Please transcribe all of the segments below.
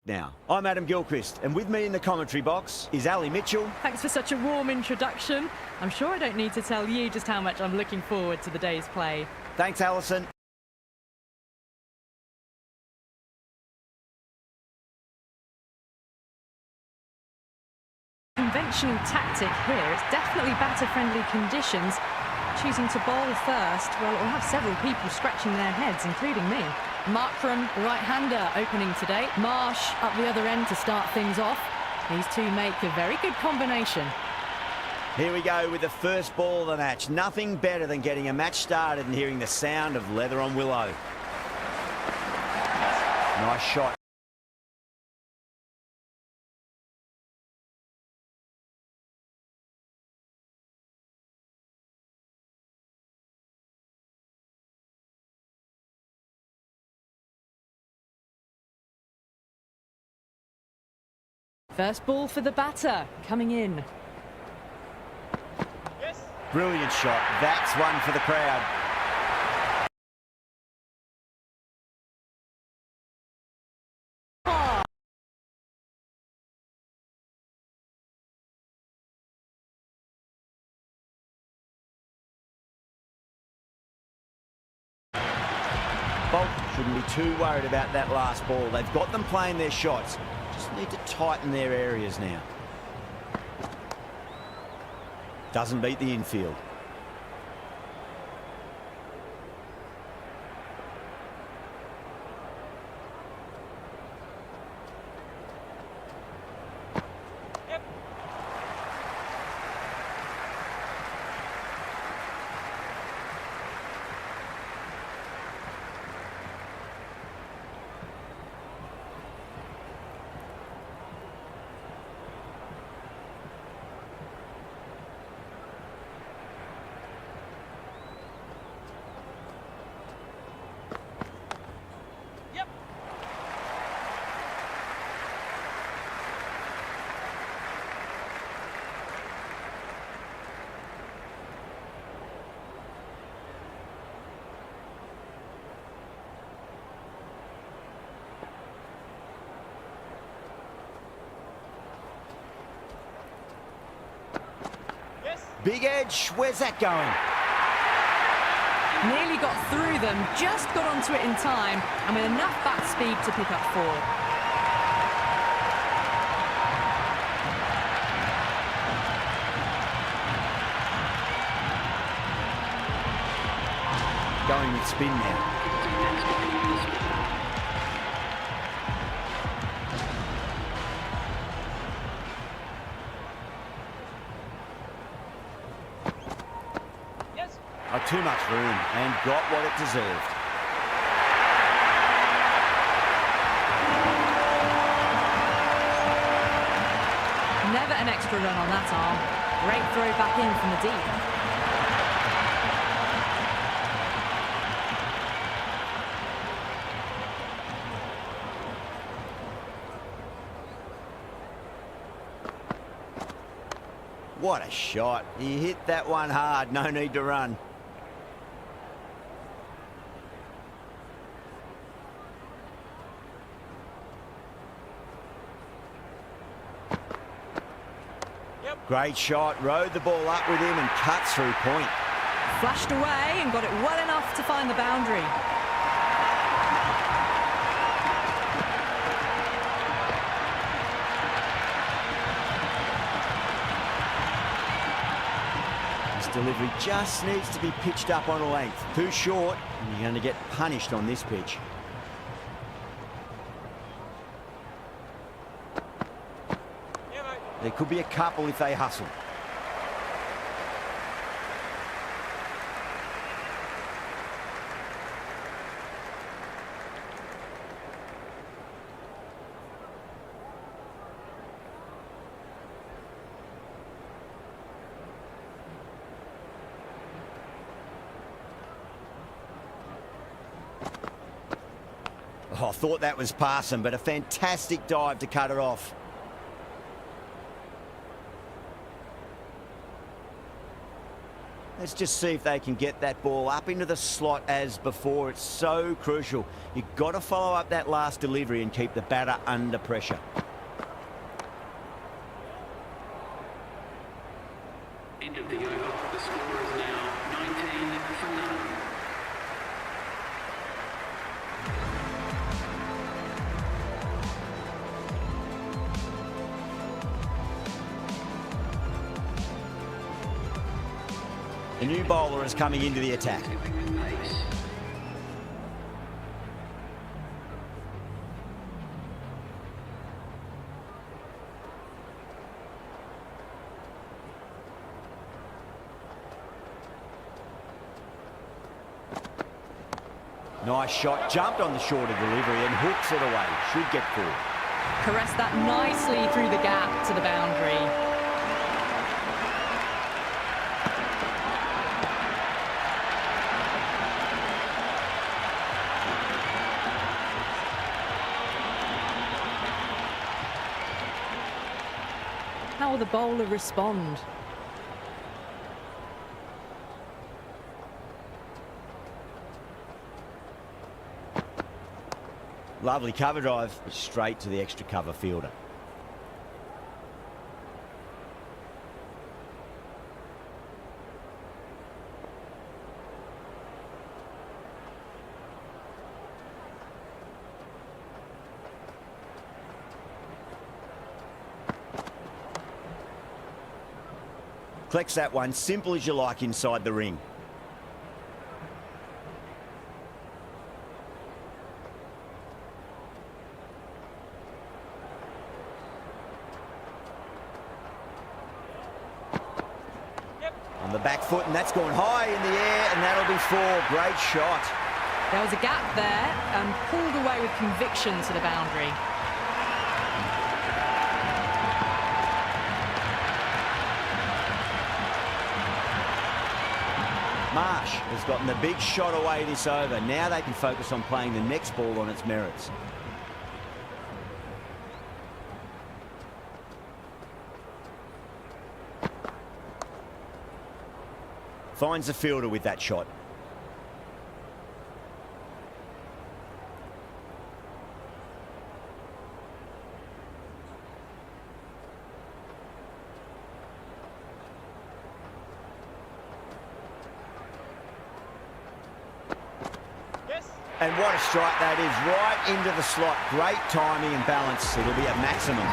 Now, I'm Adam Gilchrist, and with me in the commentary box is Ali Mitchell. Thanks for such a warm introduction. I'm sure I don't need to tell you just how much I'm looking forward to the day's play. Thanks, Alison. Conventional tactic here. It's definitely batter-friendly conditions. Choosing to bowl first, well, it will have several people scratching their heads, including me. Markram, right-hander, opening today. Marsh up the other end to start things off. These two make a very good combination. Here we go with the first ball of the match. Nothing better than getting a match started and hearing the sound of leather on willow. Nice shot. First ball for the batter, coming in. Yes. Brilliant shot. That's one for the crowd. Oh. Bolt shouldn't be too worried about that last ball. They've got them playing their shots. Just need to tighten their areas now. Doesn't beat the infield. Big edge, where's that going? Nearly got through them, just got onto it in time, and with enough bat speed to pick up 4. Going with spin now. Too much room and got what it deserved. Never an extra run on that arm. Great throw back in from the deep. What a shot. He hit that one hard. No need to run. Great shot, rode the ball up with him and cuts through point. Flashed away and got it well enough to find the boundary. This delivery just needs to be pitched up on a length. Too short, and you're going to get punished on this pitch. There could be a couple if they hustle. Oh, I thought that was passing, but a fantastic dive to cut it off. Let's just see if they can get that ball up into the slot as before. It's so crucial. You've got to follow up that last delivery and keep the batter under pressure. End of the over. The score is now 19 for none. The new bowler is coming into the attack. Nice shot, jumped on the shorter delivery and hooks it away. Should get full. Caressed that nicely through the gap to the boundary. How will the bowler respond? Lovely cover drive, straight to the extra cover fielder. Collects that one, simple as you like inside the ring. On the back foot, and that's gone high in the air, and that'll be four. Great shot. There was a gap there and pulled away with conviction to the boundary. Marsh has gotten the big shot away this over. Now they can focus on playing the next ball on its merits. Finds the fielder with that shot. And what a strike that is, right into the slot. Great timing and balance. It'll be at maximum.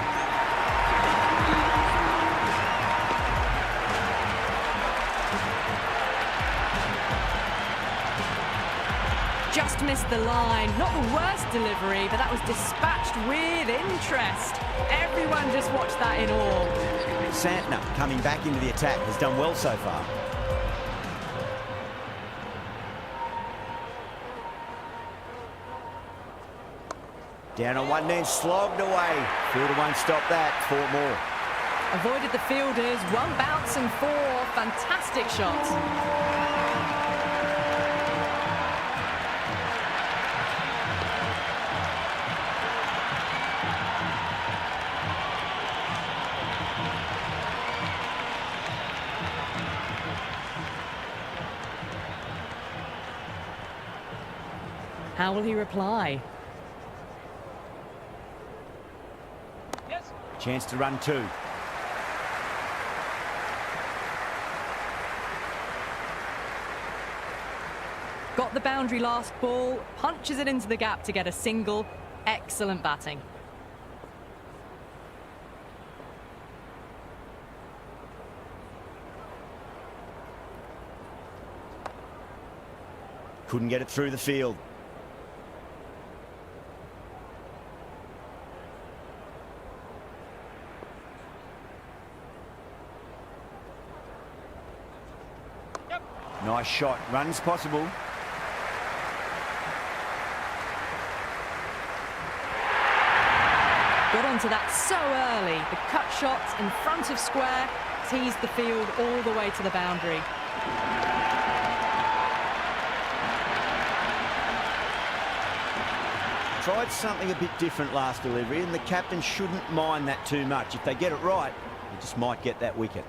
Just missed the line. Not the worst delivery, but that was dispatched with interest. Everyone just watched that in awe. Santner coming back into the attack has done well so far. Down on one knee, slogged away. Fielder won't stop that. Four more. Avoided the fielders. One bounce and four. Fantastic shots. How will he reply? Chance to run two. Got the boundary last ball, punches it into the gap to get a single. Excellent batting. Couldn't get it through the field. Nice shot. Runs possible. Got onto that so early. The cut shot in front of square teased the field all the way to the boundary. Tried something a bit different last delivery, and the captain shouldn't mind that too much. If they get it right, they just might get that wicket.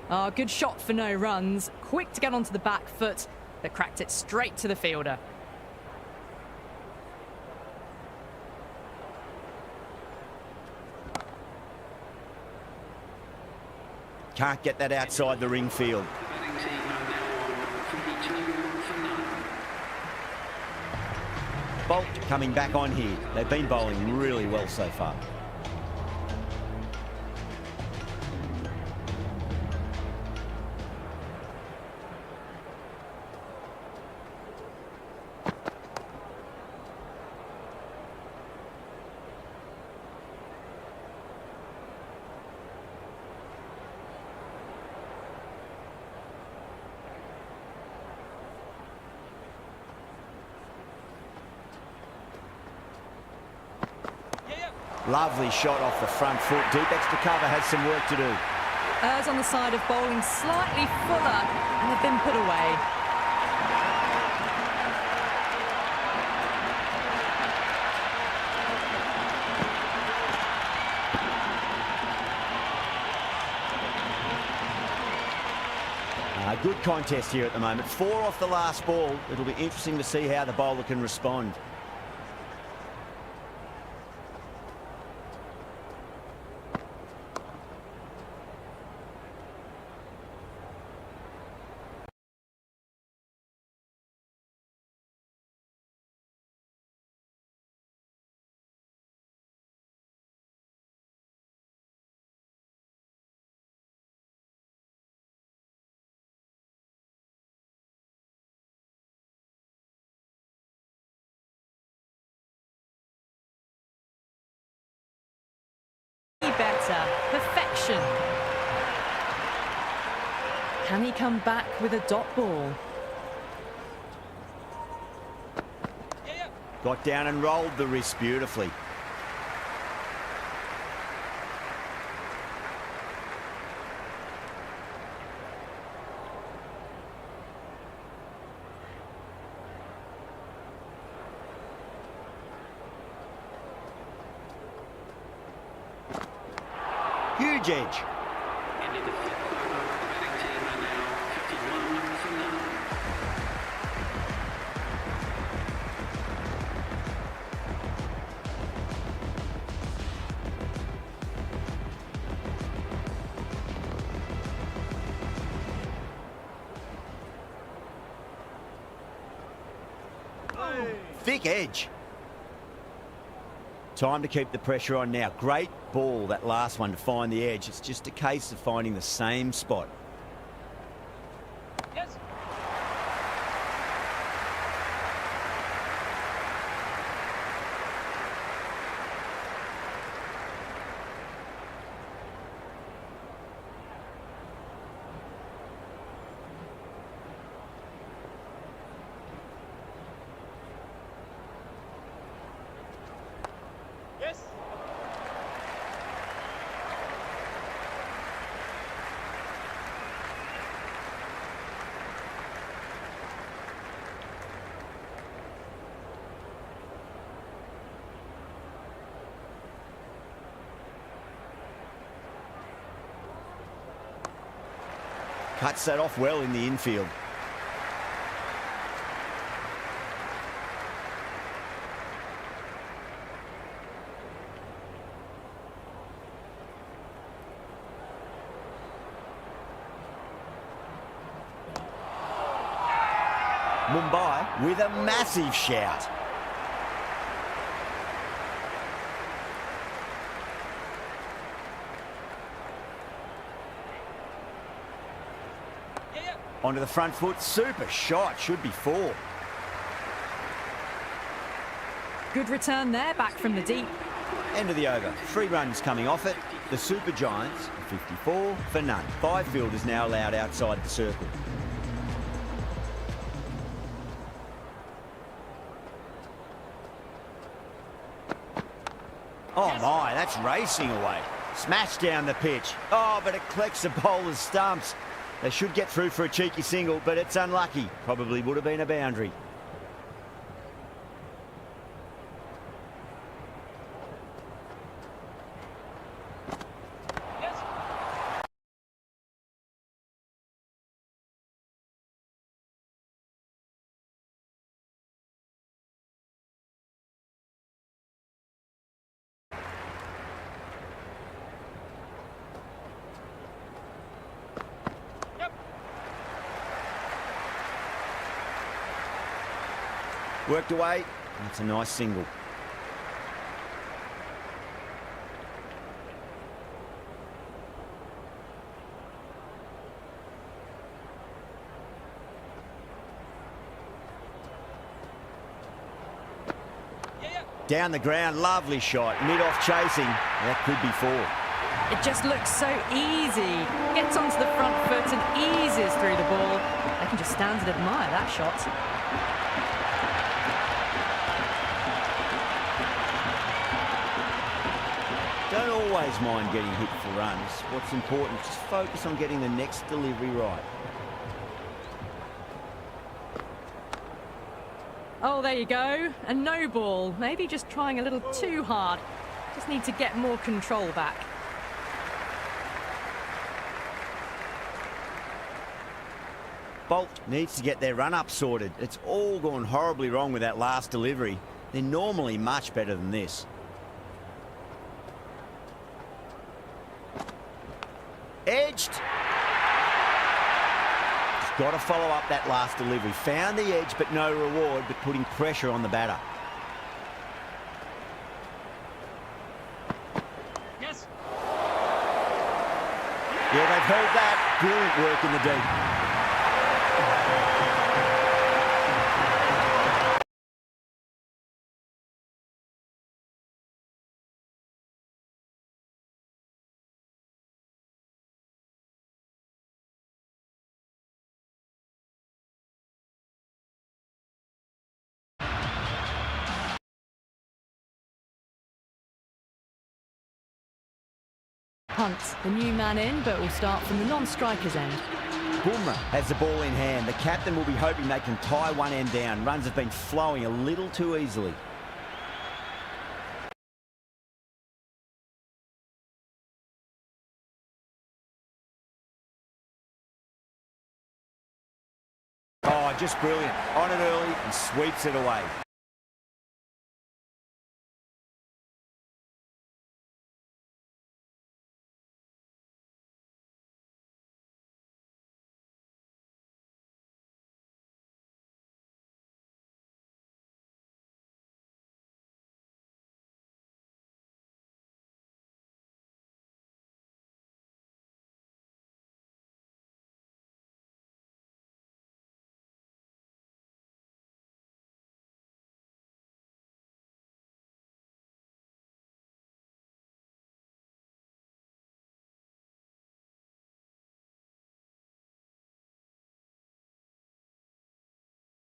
Oh, good shot for no runs. Quick to get onto the back foot, but cracked it straight to the fielder. Can't get that outside the ring field. The batting team are now on 52 for none. Bolt coming back on here. They've been bowling really well so far. Lovely shot off the front foot. Deep extra cover has some work to do. Errs on the side of bowling slightly fuller, and they've been put away. Good contest here at the moment. 4 off the last ball. It'll be interesting to see how the bowler can respond. Better. Perfection. Can he come back with a dot ball? Got down and rolled the wrist beautifully. Huge edge. Ended the 5th over. The batting team are now 51 for none. Thick edge. Time to keep the pressure on now. Great ball, that last one, to find the edge. It's just a case of finding the same spot. Yes. Yes. Cuts that off well in the infield. Mumbai with a massive shout. Onto the front foot, super shot, should be 4. Good return there, back from the deep. End of the over, 3 runs coming off it. The Super Giants, 54 for none. 5 fielders now allowed outside the circle. Oh my, that's racing away. Smashed down the pitch. Oh, but it collects the bowler's stumps. They should get through for a cheeky single, but it's unlucky. Probably would have been a boundary. Worked away. That's a nice single. Down the ground, lovely shot. Mid-off chasing. That could be 4. It just looks so easy. Gets onto the front foot and eases through the ball. I can just stand and admire that shot. Don't always mind getting hit for runs. What's important is just focus on getting the next delivery right. Oh, there you go. A no ball. Maybe just trying a little too hard. Just need to get more control back. Bolt needs to get their run-up sorted. It's all gone horribly wrong with that last delivery. They're normally much better than this. Edged. He's got to follow up that last delivery. Found the edge, but no reward, but putting pressure on the batter. Yes. Yeah, they've held that. Brilliant work in the deep. Hunt, the new man in, but will start from the non-striker's end. Bumrah has the ball in hand. The captain will be hoping they can tie one end down. Runs have been flowing a little too easily. Oh, just brilliant. On it early and sweeps it away.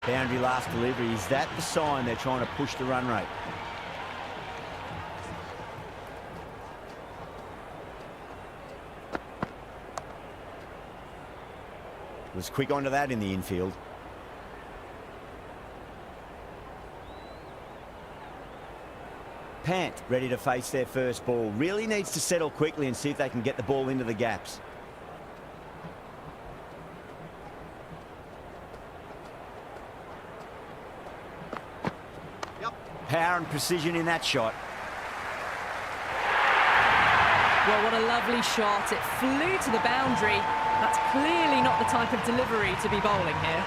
Boundary last delivery. Is that the sign they're trying to push the run rate? Was quick onto that in the infield. Pant ready to face their first ball. Really needs to settle quickly and see if they can get the ball into the gaps. Power and precision in that shot. Well, what a lovely shot. It flew to the boundary. That's clearly not the type of delivery to be bowling here.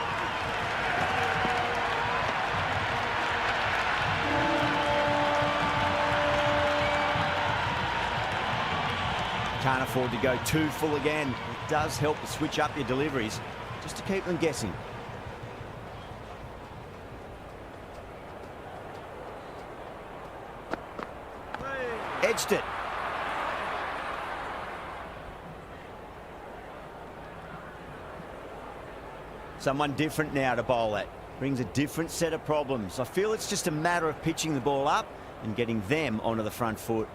Can't afford to go too full again. It does help to switch up your deliveries, just to keep them guessing. Edged it. Someone different now to bowl at. Brings a different set of problems. I feel it's just a matter of pitching the ball up and getting them onto the front foot.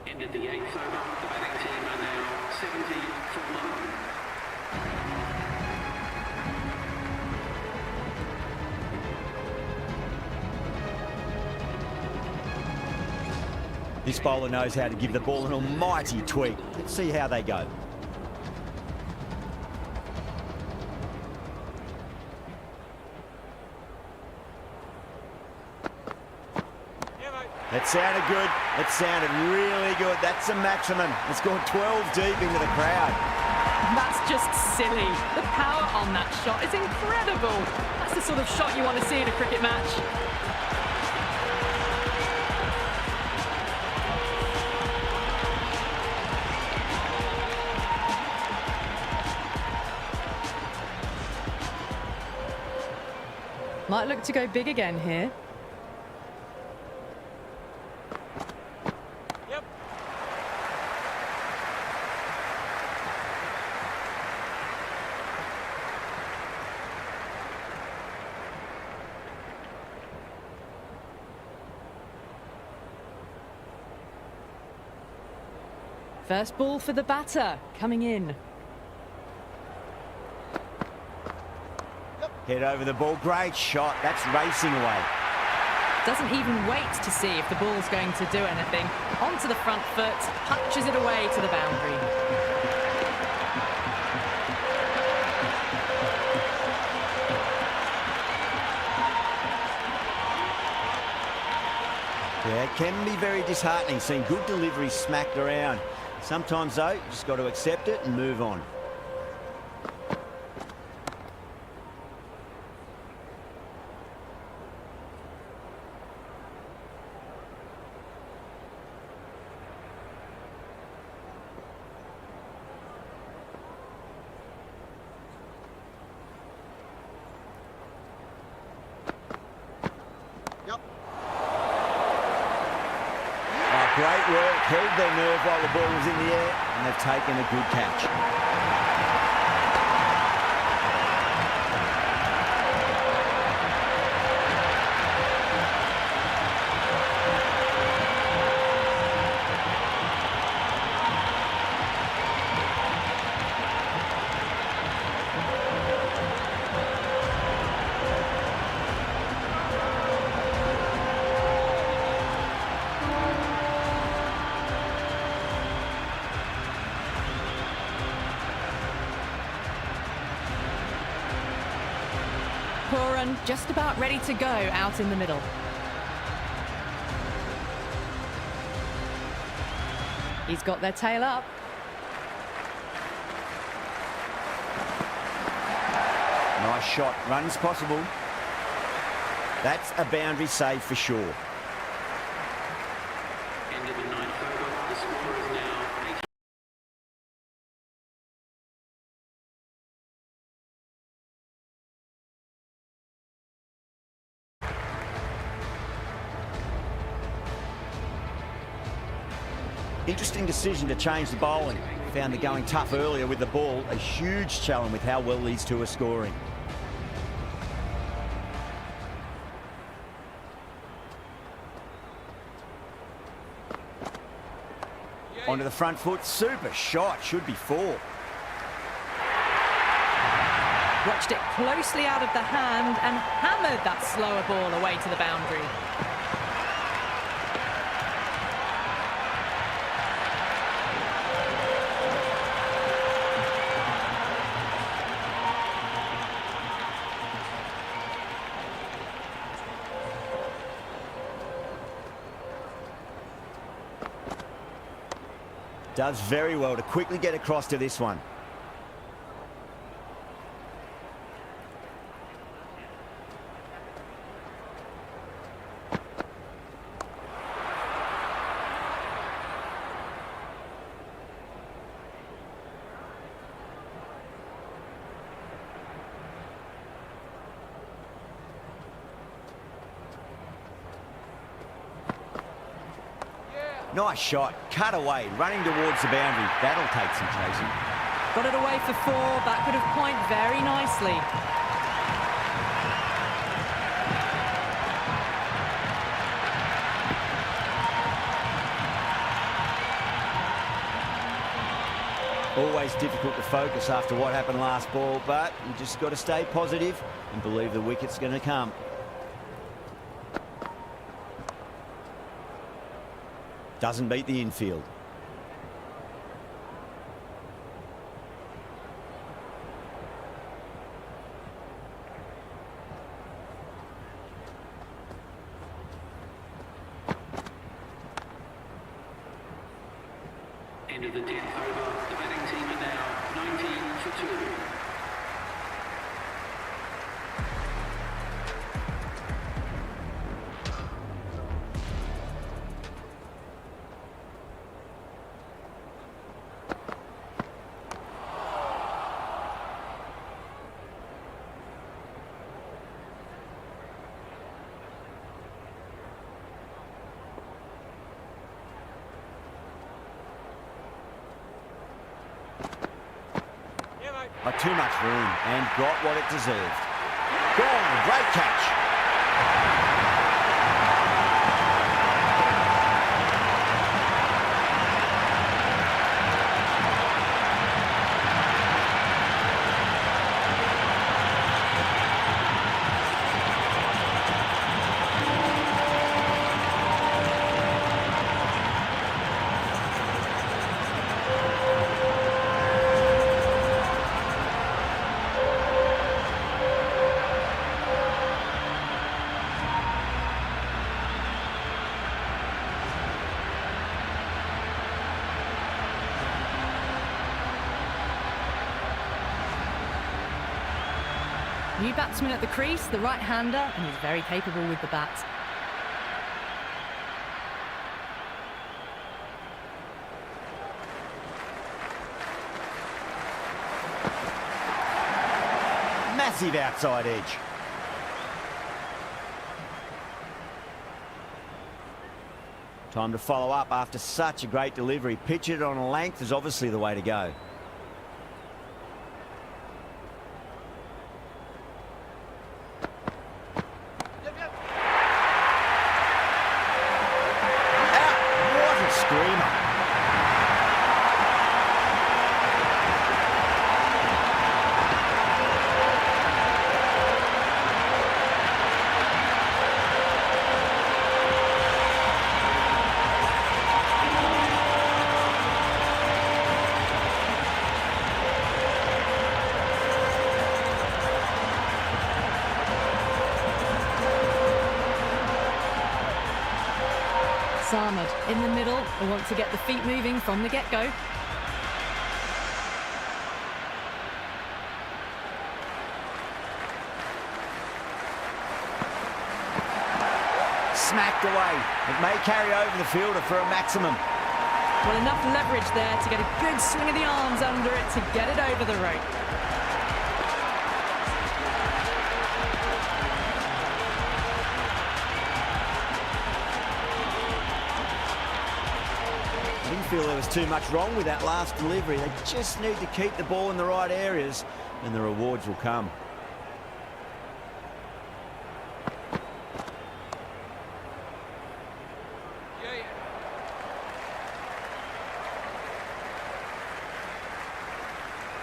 Ended the 8th over. The batting team are now 70 for 1. This bowler knows how to give the ball an almighty tweak. Let's see how they go. That sounded good. It sounded really good. That's a maximum. It's gone 12 deep into the crowd. That's just silly. The power on that shot is incredible. That's the sort of shot you want to see in a cricket match. Might look to go big again here. First ball for the batter, coming in. Head over the ball, great shot. That's racing away. Doesn't even wait to see if the ball's going to do anything. Onto the front foot, punches it away to the boundary. Yeah, it can be very disheartening seeing good delivery smacked around. Sometimes, though, you just got to accept it and move on. Great work, held their nerve while the ball was in the air, and they've taken a good catch. Just about ready to go out in the middle. He's got their tail up. Nice shot, runs possible. That's a boundary save for sure. End of the ninth over. The score is now 8. Interesting decision to change the bowling. Found the going tough earlier with the ball. A huge challenge with how well these two are scoring. Onto the front foot. Super shot. Should be 4. Watched it closely out of the hand and hammered that slower ball away to the boundary. Does very well to quickly get across to this one. Nice shot, cut away, running towards the boundary. That'll take some chasing. Got it away for 4, back of point very nicely. Always difficult to focus after what happened last ball, but you just got to stay positive and believe the wicket's going to come. Doesn't beat the infield. End of the 10th over. The batting team are now 19 for 2. Not too much room and got what it deserved. Gone, great catch. New batsman at the crease, the right-hander, and he's very capable with the bat. Massive outside edge. Time to follow up after such a great delivery. Pitch it on a length is obviously the way to go. Sharma in the middle, will want to get the feet moving from the get-go. Smacked away. It may carry over the fielder for a maximum. Well, enough leverage there to get a good swing of the arms under it to get it over the rope. I didn't feel there was too much wrong with that last delivery. They just need to keep the ball in the right areas and the rewards will come.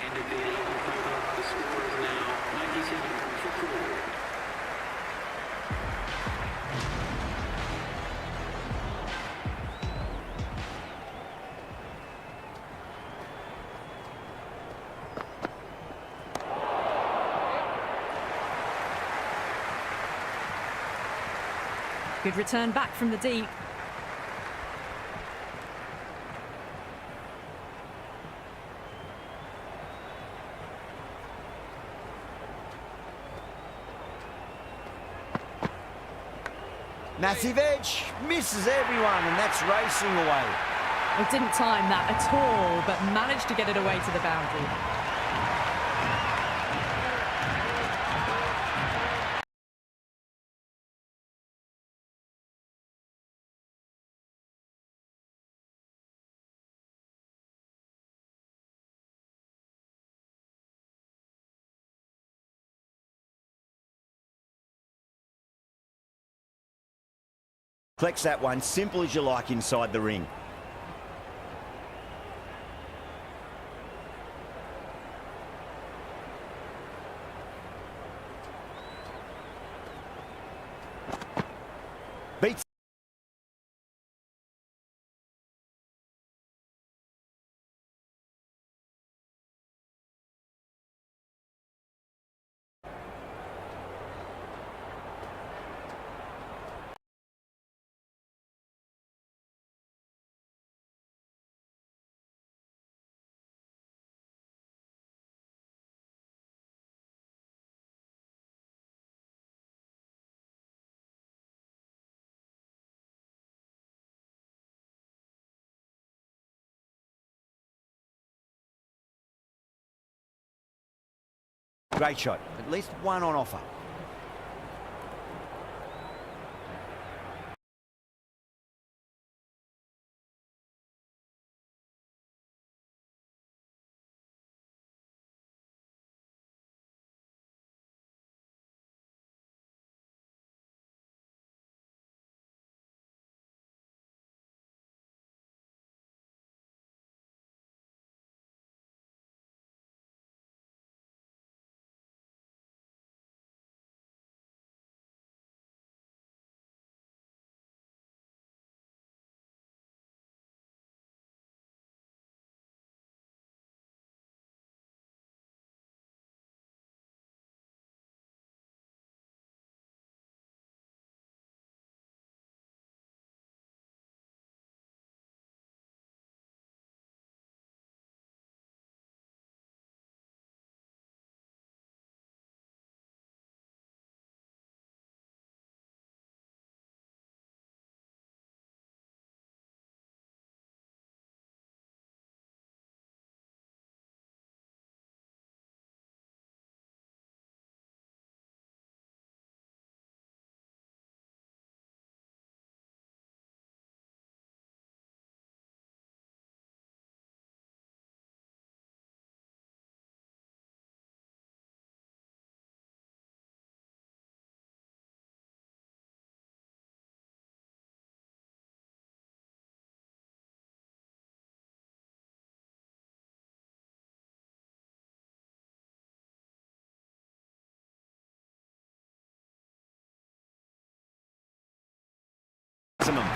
End of the 11th over. The score is now 97 for 4. Good return back from the deep. Massive edge, misses everyone, and that's racing away. It didn't time that at all, but managed to get it away to the boundary. Flex that one simple as you like inside the ring. Beats Great shot. At least one on offer. Maximum.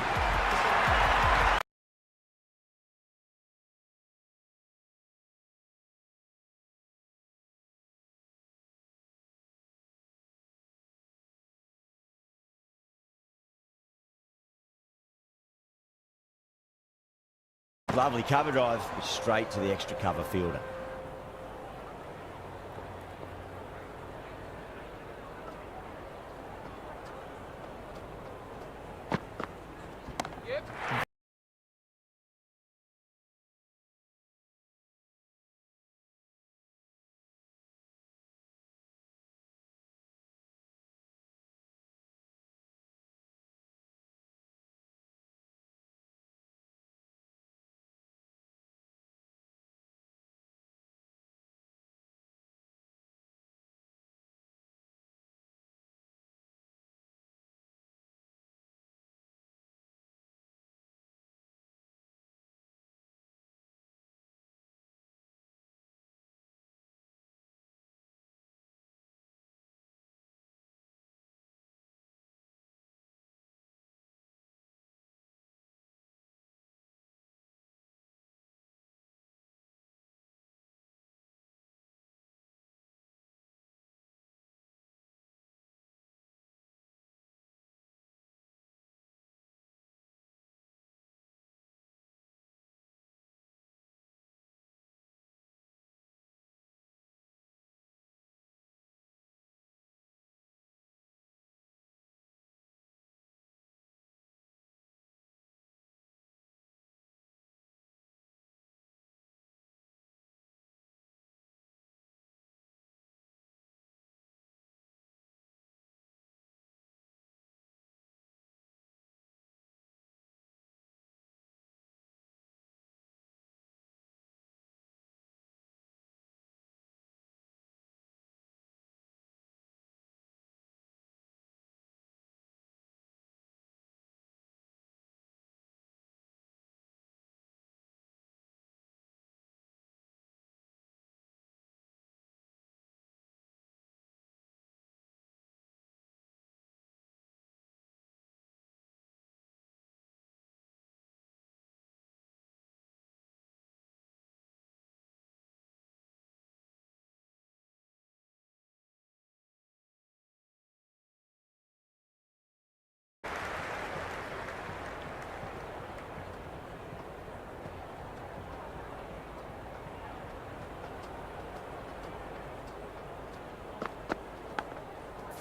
Lovely cover drive straight to the extra cover fielder.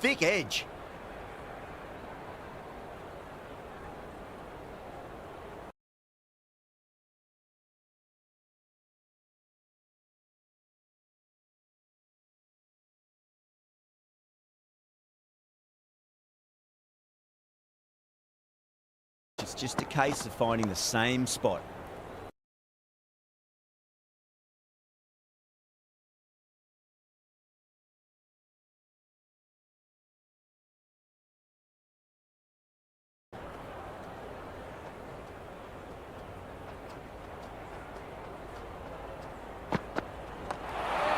Thick edge. It's just a case of finding the same spot.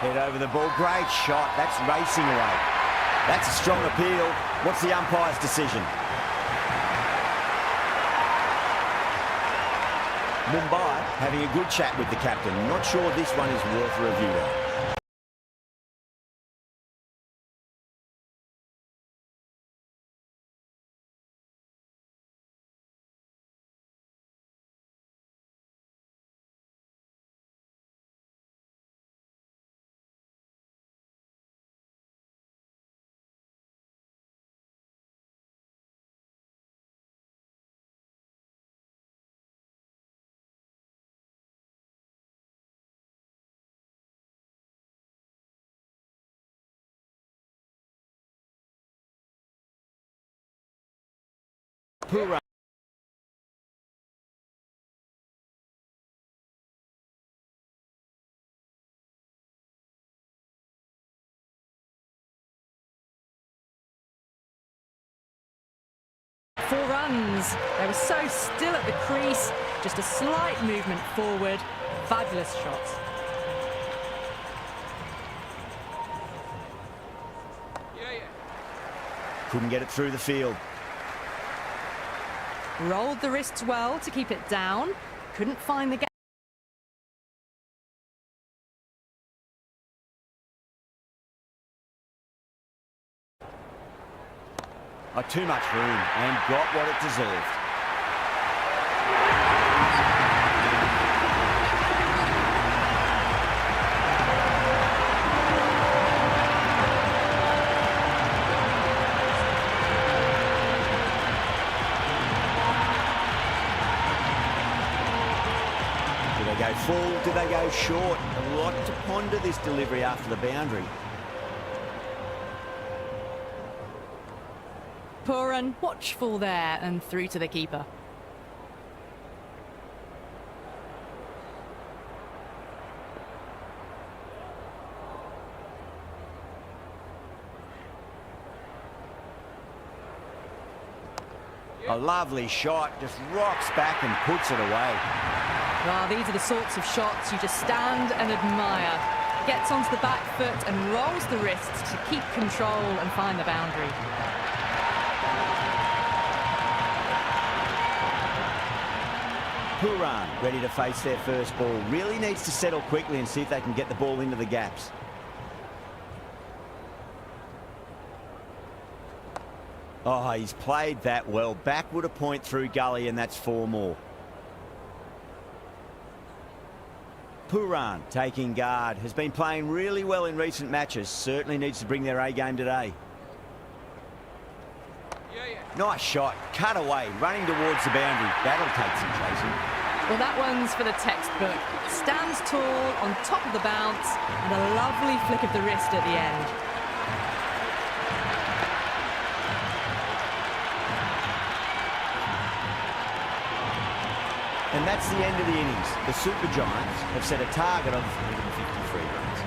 Head over the ball. Great shot. That's racing away. That's a strong appeal. What's the umpire's decision? Mumbai having a good chat with the captain. Not sure this one is worth a review though. Poor 4 runs. They were so still at the crease. Just a slight movement forward. Fabulous shot. Couldn't get it through the field. Rolled the wrists well to keep it down. Couldn't find the gap. Too much room and got what it deserved. Do they go full? Do they go short? A lot to ponder this delivery after the boundary. Puran watchful there and through to the keeper. A lovely shot, just rocks back and puts it away. Well, these are the sorts of shots you just stand and admire. Gets onto the back foot and rolls the wrists to keep control and find the boundary. Puran ready to face their first ball. Really needs to settle quickly and see if they can get the ball into the gaps. Oh, he's played that well. Backward a point through gully, and that's 4 more. Puran taking guard. Has been playing really well in recent matches. Certainly needs to bring their A game today. Nice shot. Cut away. Running towards the boundary. That'll take some chasing. Well, that one's for the textbook. Stands tall on top of the bounce and a lovely flick of the wrist at the end. And that's the end of the innings. The Super Giants have set a target of 153 runs.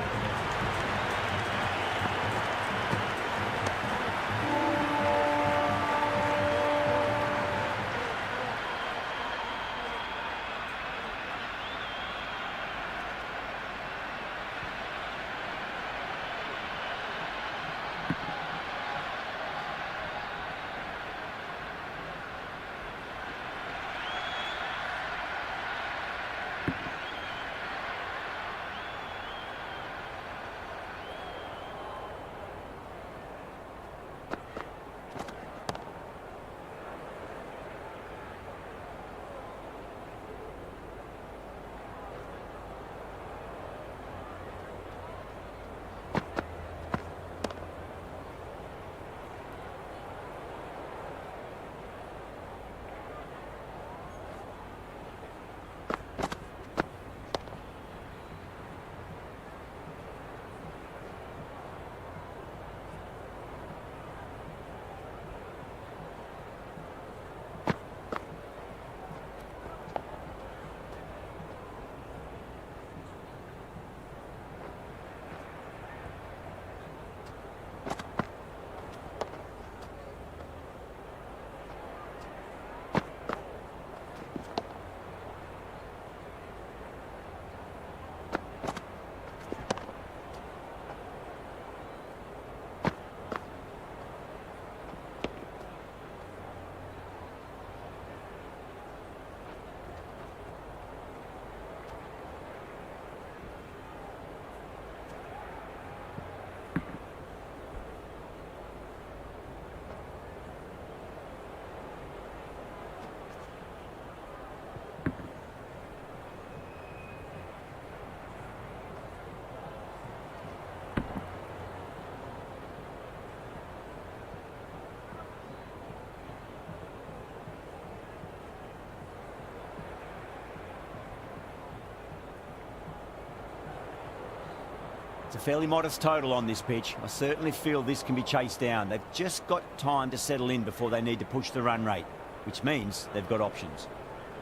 It's a fairly modest total on this pitch. I certainly feel this can be chased down. They've just got time to settle in before they need to push the run rate, which means they've got options.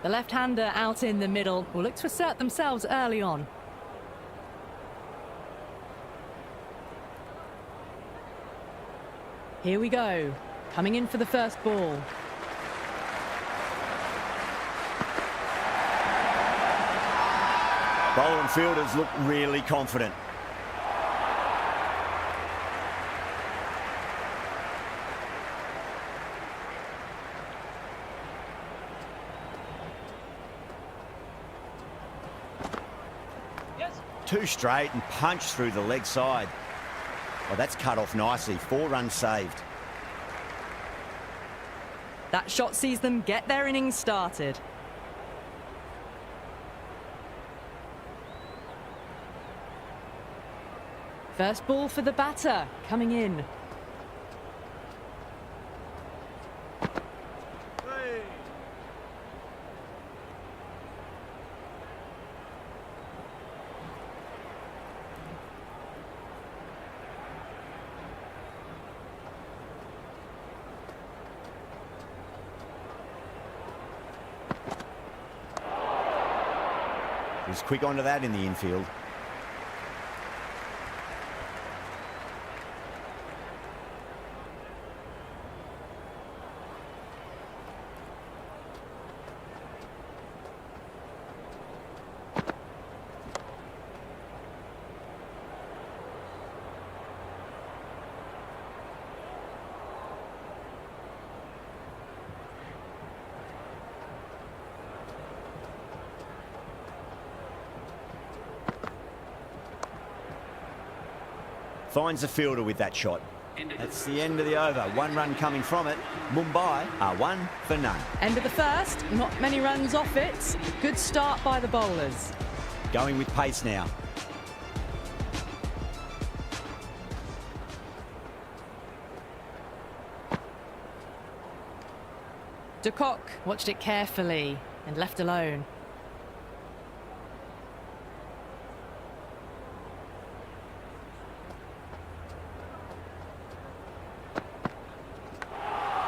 The left-hander out in the middle will look to assert themselves early on. Here we go. Coming in for the first ball. Bowler and fielders look really confident. Two straight and punch through the leg side. Oh, that's cut off nicely. 4 runs saved. That shot sees them get their innings started. First ball for the batter, coming in. He's quick onto that in the infield. Finds the fielder with that shot. That's the end of the over. 1 run coming from it. Mumbai are 1 for none. End of the first, not many runs off it. Good start by the bowlers. Going with pace now. De Kock watched it carefully and left alone.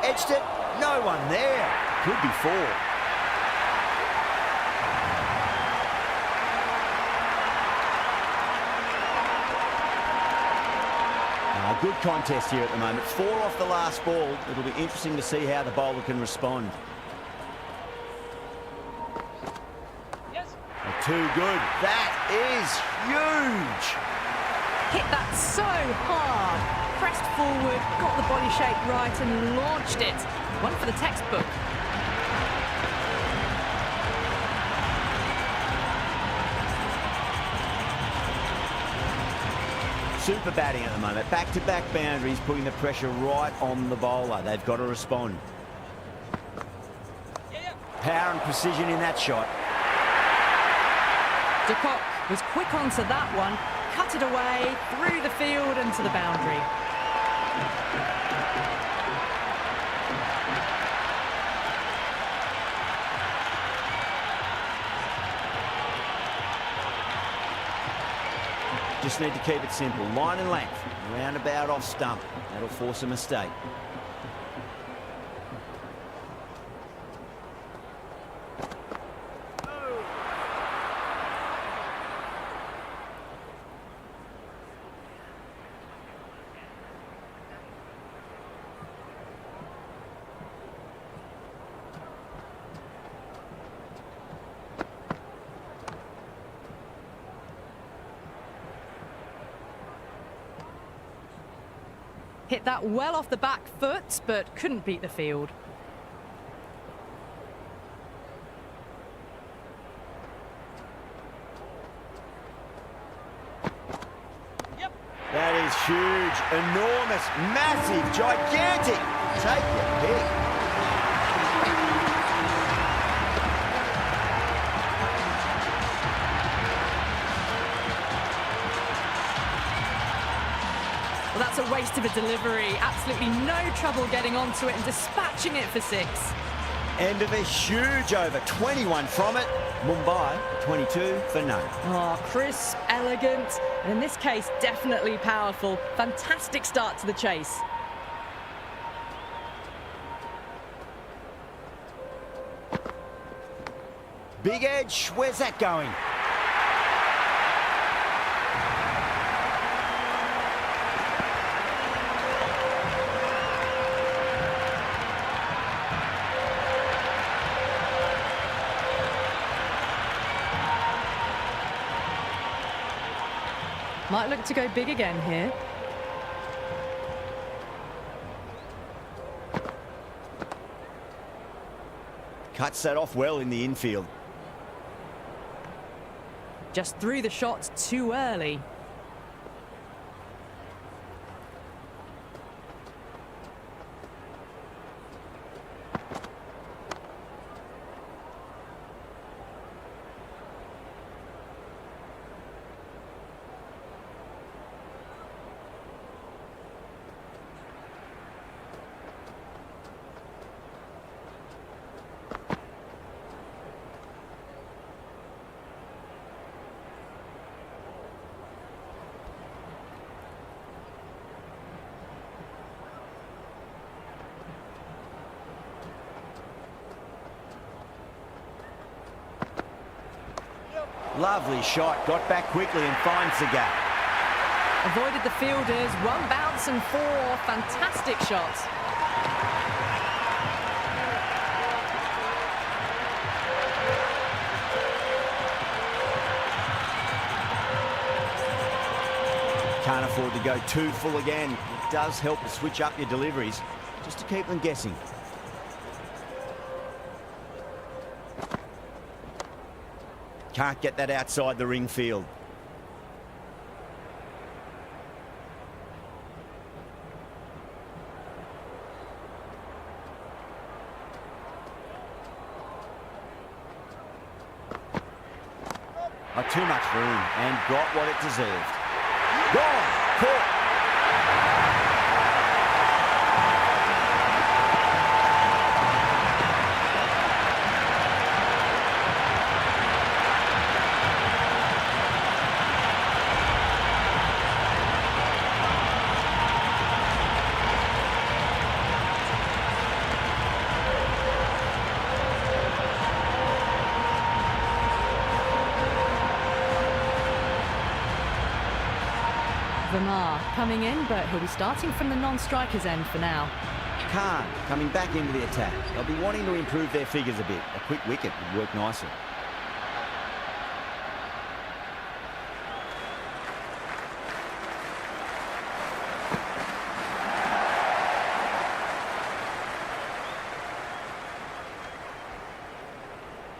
Edged it, no one there. Could be 4. Good contest here at the moment. 4 off the last ball. It'll be interesting to see how the bowler can respond. Yes. Too good. That is huge. Hit that so hard. Pressed forward, got the body shape right and launched it. One for the textbook. Super batting at the moment. Back-to-back boundaries, putting the pressure right on the bowler. They've got to respond. Power and precision in that shot. De Kock was quick onto that one, cut it away, through the field and to the boundary. Just need to keep it simple. Line and length. Roundabout off stump. That'll force a mistake. Hit that well off the back foot, but couldn't beat the field. That is huge, enormous, massive, gigantic. Take your pick. Well, that's a waste of a delivery. Absolutely no trouble getting onto it and dispatching it for 6. End of a huge over, 21 from it. Mumbai, 22 for none. Oh, crisp, elegant, and in this case, definitely powerful. Fantastic start to the chase. Big edge, where's that going? Might look to go big again here. Cuts that off well in the infield. Just threw the shot too early. Lovely shot, got back quickly and finds the gap. Avoided the fielders, one bounce and four. Fantastic shots. Can't afford to go too full again. It does help to switch up your deliveries, just to keep them guessing. Can't get that outside the ring field. Not too much room and got what it deserved. Gone, caught. Coming in, but he'll be starting from the non-strikers end for now. Khan coming back into the attack. They'll be wanting to improve their figures a bit. A quick wicket would work nicely.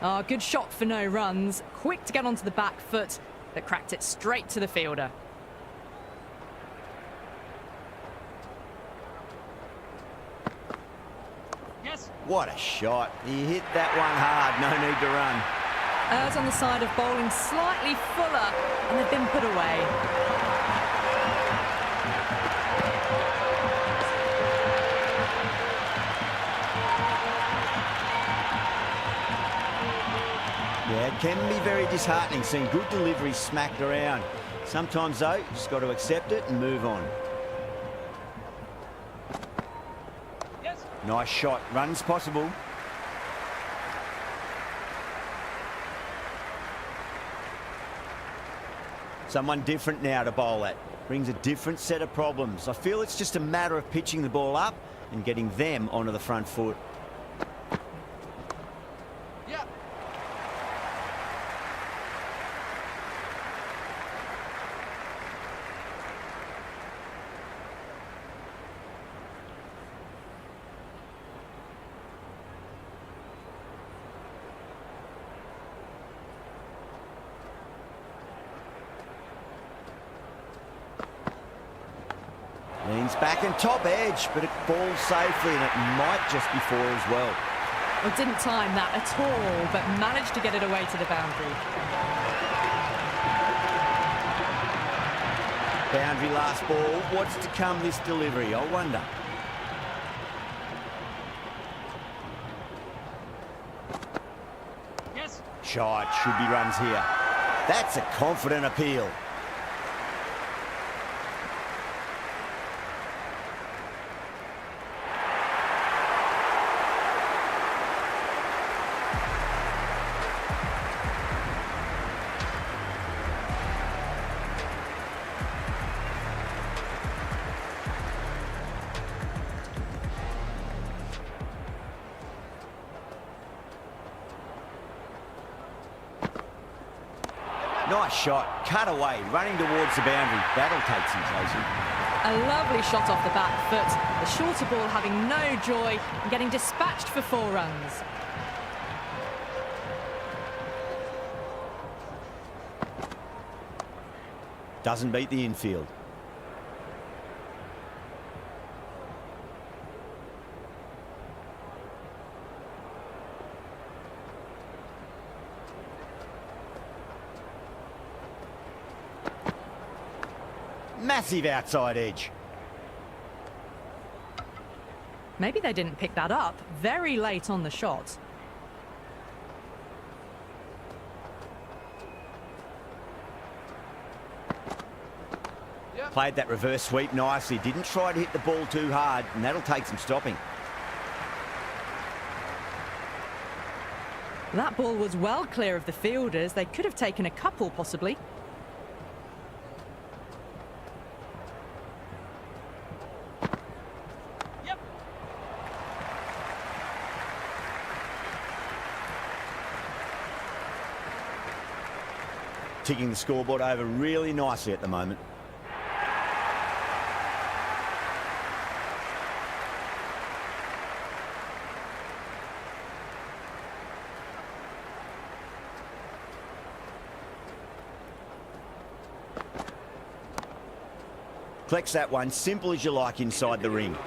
Oh, good shot for no runs. Quick to get onto the back foot, but cracked it straight to the fielder. What a shot. He hit that one hard. No need to run. Errs on the side of bowling slightly fuller, and they've been put away. Yeah, it can be very disheartening seeing good deliveries smacked around. Sometimes, though, you just got to accept it and move on. Nice shot. Runs possible. Someone different now to bowl at. Brings a different set of problems. I feel it's just a matter of pitching the ball up and getting them onto the front foot. Leans back and top edge, but it falls safely and it might just be four as well. Well, didn't time that at all, but managed to get it away to the boundary. Boundary last ball. What's to come this delivery, I wonder. shot. Should be runs here. That's a confident appeal. Nice shot, cut away, running towards the boundary. That'll take some chasing. A lovely shot off the back foot. The shorter ball having no joy and getting dispatched for 4 runs. Doesn't beat the infield. Massive outside edge. Maybe they didn't pick that up very late on the shot. Played that reverse sweep nicely. Didn't try to hit the ball too hard, and that'll take some stopping. That ball was well clear of the fielders. They could have taken a couple, possibly. Ticking the scoreboard over really nicely at the moment. Collects that one, simple as you like inside the ring.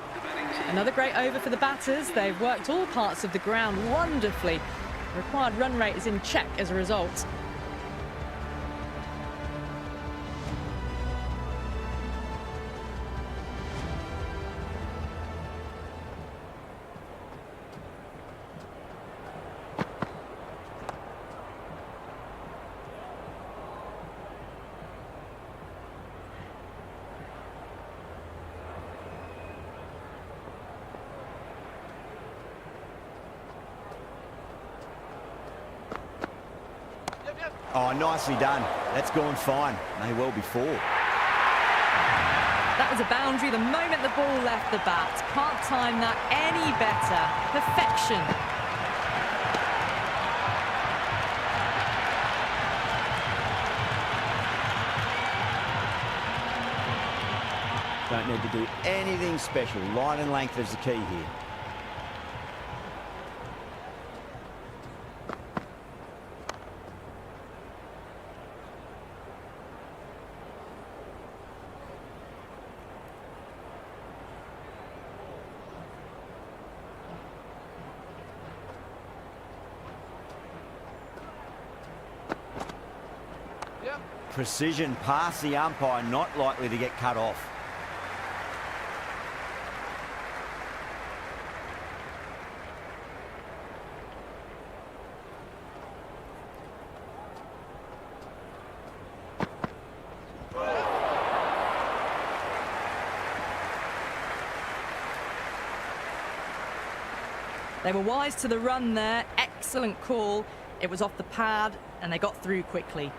Another great over for the batters. They've worked all parts of the ground wonderfully. The required run rate is in check as a result. Oh, nicely done. That's gone fine. May well be 4. That was a boundary the moment the ball left the bat. Can't time that any better. Perfection. Don't need to do anything special. Line and length is the key here. Precision past the umpire, not likely to get cut off. They were wise to the run there. Excellent call. It was off the pad and they got through quickly.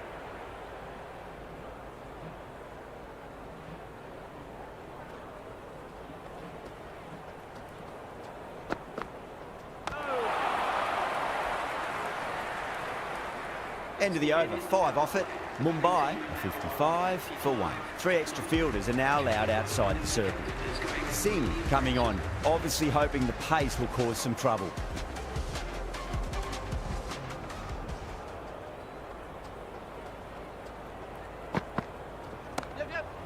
End of the over, 5 off it. Mumbai, a 55 for 1. 3 extra fielders are now allowed outside the circle. Singh coming on, obviously hoping the pace will cause some trouble.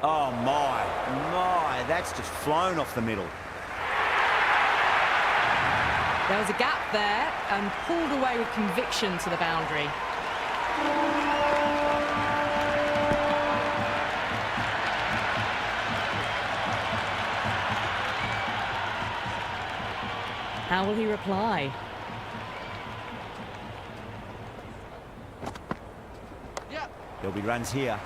Oh my, that's just flown off the middle. There was a gap there and pulled away with conviction to the boundary. How will he reply? There'll be runs here.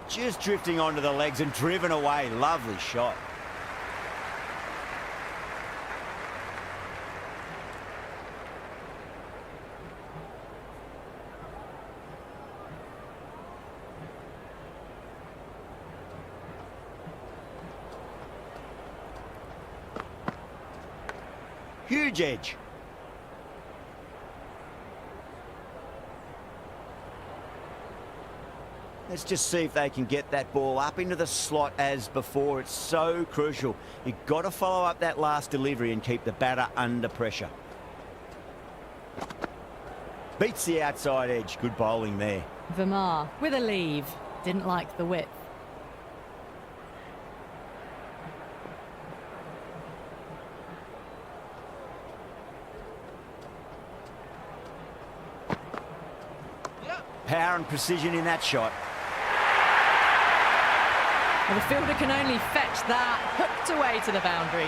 Just drifting onto the legs and driven away. Lovely shot. Huge edge. Let's just see if they can get that ball up into the slot as before. It's so crucial. You've got to follow up that last delivery and keep the batter under pressure. Beats the outside edge. Good bowling there. Verma with a leave. Didn't like the width. Power and precision in that shot. Well, the fielder can only fetch that, hooked away to the boundary.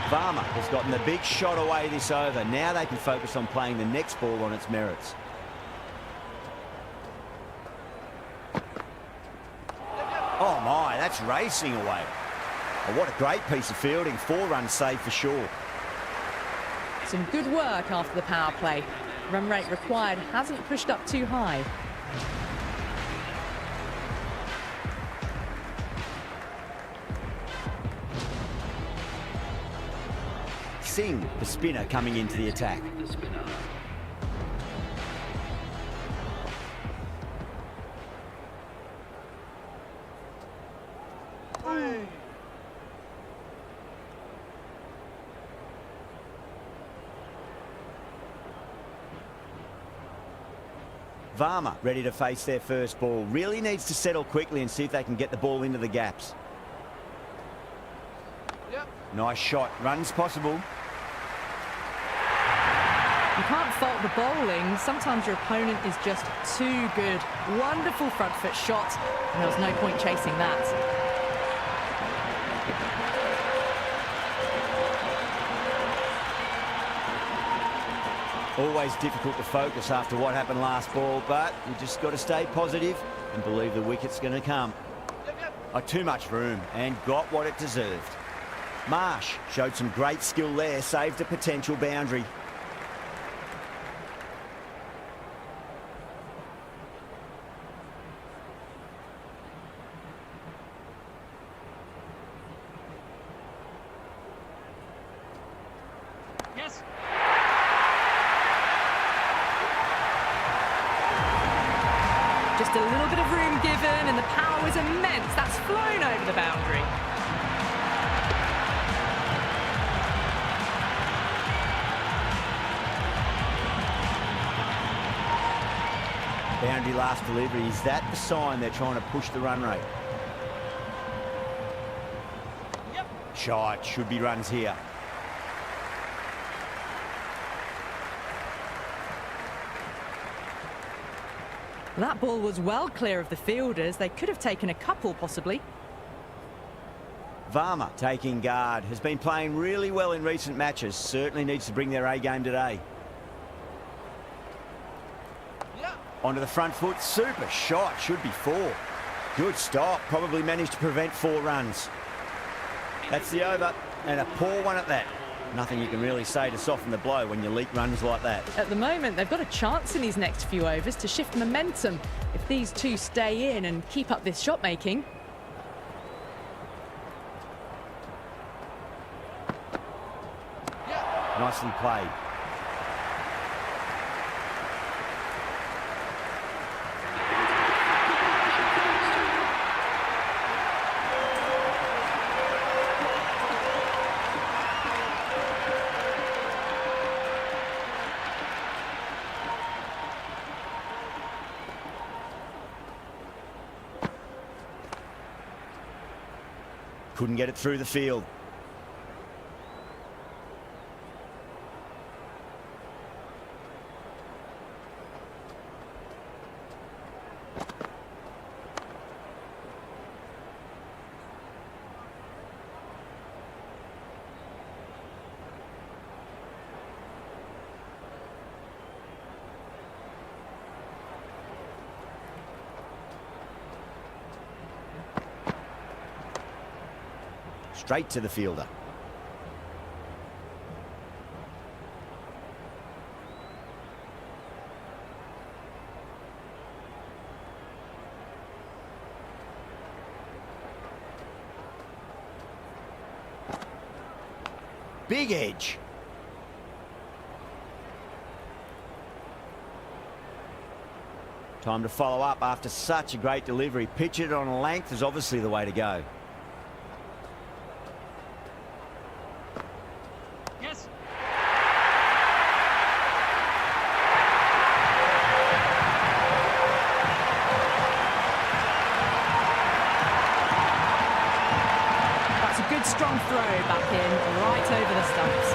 Varma has gotten the big shot away this over. Now they can focus on playing the next ball on its merits. Oh my, that's racing away. Oh, what a great piece of fielding. 4 runs saved for sure. Some good work after the power play. Run rate required hasn't pushed up too high. Singh, the spinner, coming into the attack. Varma ready to face their first ball. Really needs to settle quickly and see if they can get the ball into the gaps. Yep. Nice shot. Runs possible. You can't fault the bowling. Sometimes your opponent is just too good. Wonderful front foot shot, and there was no point chasing that. Always difficult to focus after what happened last ball, but you just got to stay positive and believe the wicket's going to come. Too much room and got what it deserved. Marsh showed some great skill there, saved a potential boundary. Yes. Just a little bit of room given, and the power was immense. That's flown over the boundary. Boundary last delivery. Is that the sign they're trying to push the run rate? Yep. Shot. Should be runs here. That ball was well clear of the fielders. They could have taken a couple, possibly. Varma taking guard. Has been playing really well in recent matches. Certainly needs to bring their A game today. Yeah. Onto the front foot. Super shot. Should be 4. Good stop. Probably managed to prevent 4 runs. That's the over. And a poor one at that. Nothing you can really say to soften the blow when you leak runs like that. At the moment, they've got a chance in these next few overs to shift momentum. If these two stay in and keep up this shot making. Yeah. Nicely played. Couldn't get it through the field. Straight to the fielder. Big edge. Time to follow up after such a great delivery. Pitch it on a length is obviously the way to go. Strong throw back in, right over the stumps.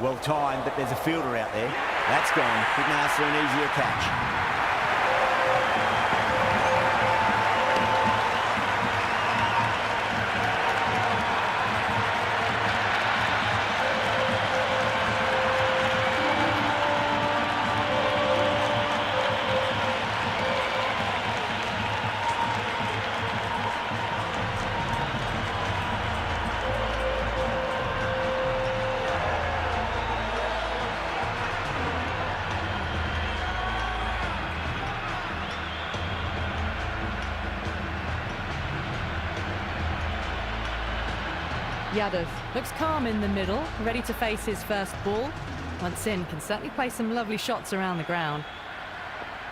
Well timed, but there's a fielder out there. That's gone. Couldn't ask for an easier catch. Yadav looks calm in the middle, ready to face his first ball. Once in, can certainly play some lovely shots around the ground.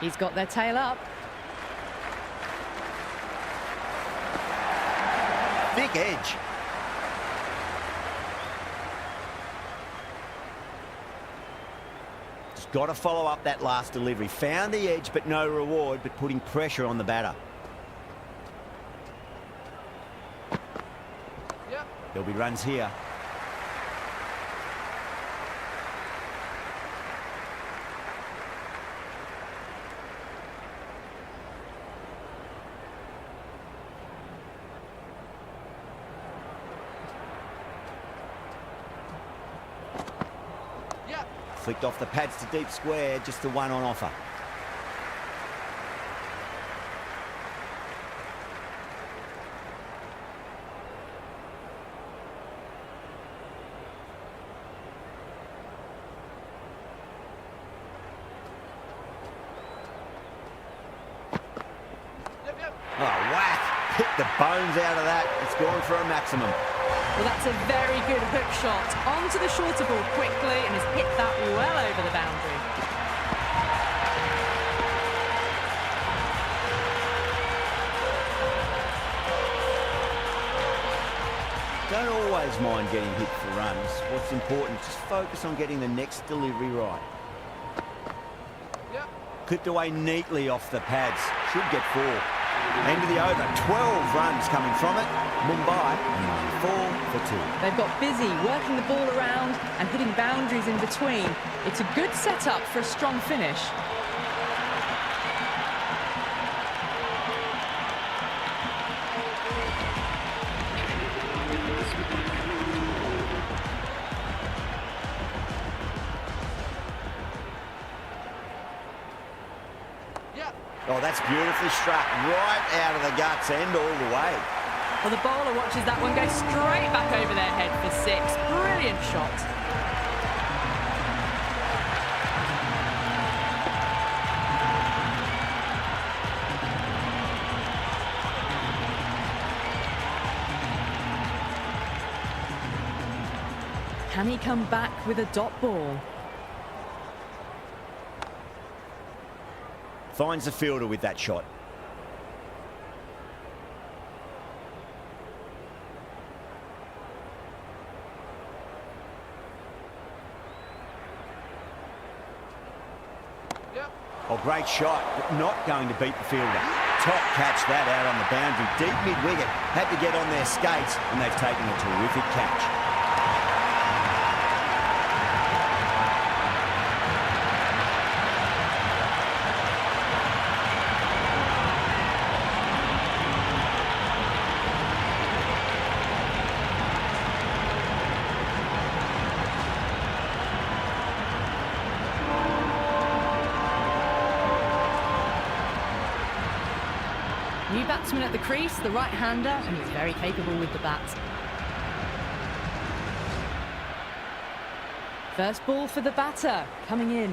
He's got their tail up. Big edge. Just got to follow up that last delivery. Found the edge, but no reward, but putting pressure on the batter. There'll be runs here. Flicked off the pads to deep square, just the one on offer. Oh, whack! Hit the bones out of that. It's gone for a maximum. Well, that's a very good hook shot. Onto the shorter ball quickly and has hit that well over the boundary. Don't always mind getting hit for runs. What's important, just focus on getting the next delivery right. Clipped away neatly off the pads. Should get 4. End of the over. 12 runs coming from it. Mumbai, 4 for 2. They've got busy working the ball around and hitting boundaries in between. It's a good setup for a strong finish. Oh, that's beautifully struck right out of the guts end all the way. Well, the bowler watches that one go straight back over their head for 6. Brilliant shot. Can he come back with a dot ball? Finds the fielder with that shot. great shot, but not going to beat the fielder. Top catch that out on the boundary. Deep mid-wicket. Had to get on their skates, and they've taken a terrific catch. New batsman at the crease, the right-hander, and he's very capable with the bat. First ball for the batter, coming in.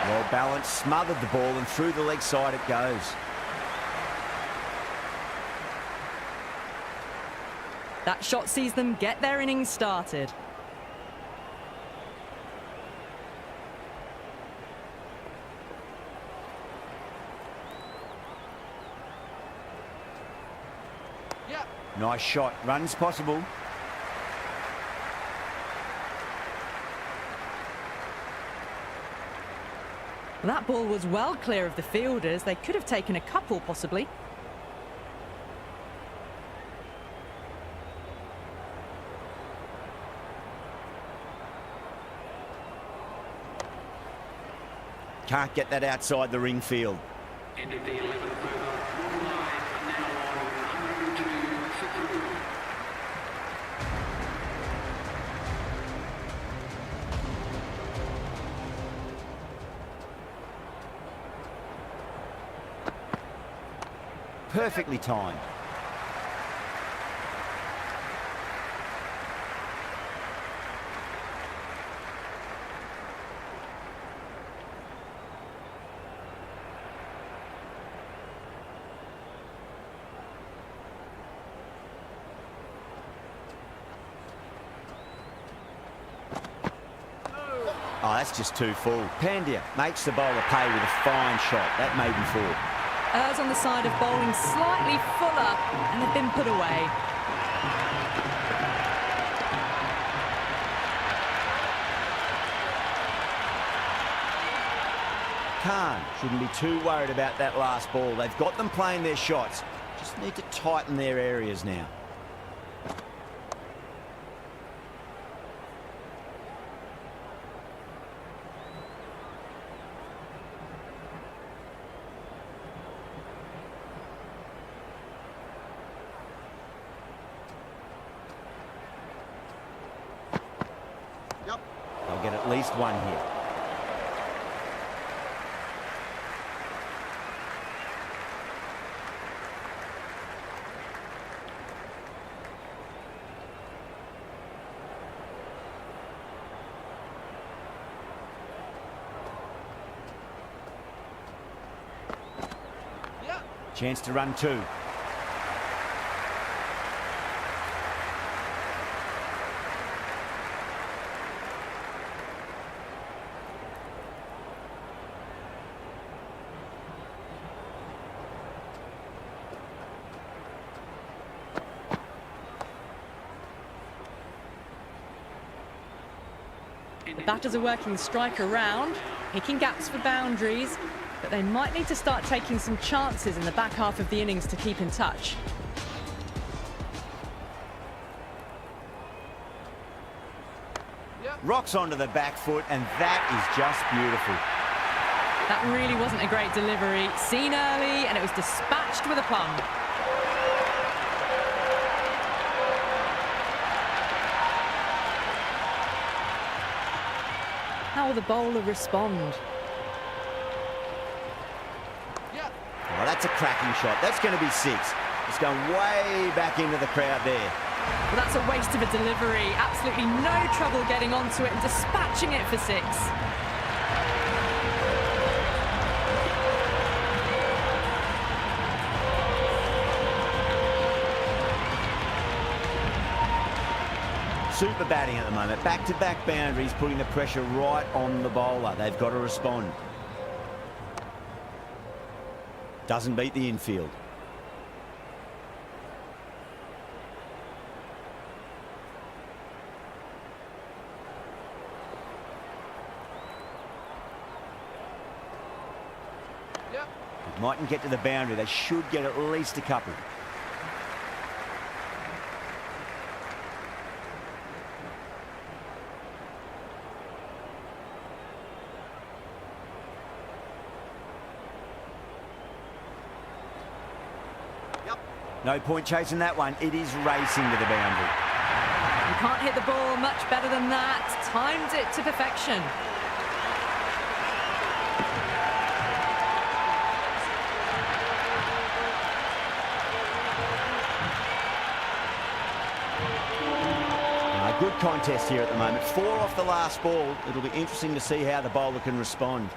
Well balanced, smothered the ball, and through the leg side it goes. That shot sees them get their innings started. Nice shot. Runs possible. That ball was well clear of the fielders. They could have taken a couple, possibly. Can't get that outside the ring field. End of the 11th over. One line now on 102 for 3. Perfectly timed. Oh, that's just too full. Pandya makes the bowler pay with a fine shot. That may be 4. Errs on the side of bowling slightly fuller, and they've been put away. Khan shouldn't be too worried about that last ball. They've got them playing their shots. Just need to tighten their areas now. They'll get at least 1 here. Chance to run 2. The batters are working the strike around, picking gaps for boundaries, but they might need to start taking some chances in the back half of the innings to keep in touch. Rocks onto the back foot, and that is just beautiful. That really wasn't a great delivery. Seen early, and it was dispatched with a plum. How will the bowler respond? Well, that's a cracking shot. That's going to be 6. It's going way back into the crowd there. Well, that's a waste of a delivery. Absolutely no trouble getting onto it and dispatching it for 6. Super batting at the moment. Back-to-back boundaries, putting the pressure right on the bowler. They've got to respond. Doesn't beat the infield. It mightn't get to the boundary. They should get at least a couple. No point chasing that one. It is racing to the boundary. You can't hit the ball much better than that. Timed it to perfection. Good contest here at the moment. 4 off the last ball. It'll be interesting to see how the bowler can respond.